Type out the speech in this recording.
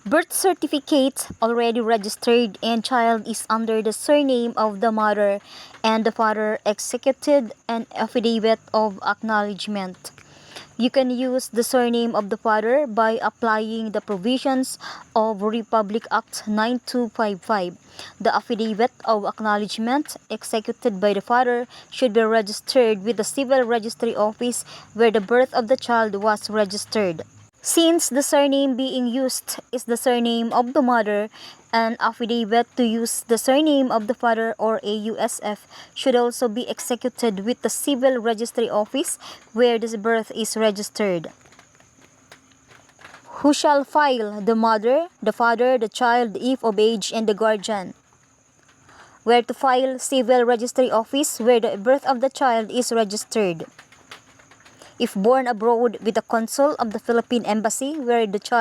Birth certificate already registered and child is under the surname of the mother and the father executed an affidavit of acknowledgement. You can use the surname of the father by applying the provisions of Republic Act 9255. The affidavit of acknowledgement executed by the father should be registered with the civil registry office where the birth of the child was registered. Since the surname being used is the surname of the mother, an affidavit to use the surname of the father or AUSF should also be executed with the civil registry office where this birth is registered. Who shall file? The mother, the father, the child if of age, and the guardian. Where to file? Civil registry office where the birth of the child is registered. If born abroad, with the consul of the Philippine Embassy where the child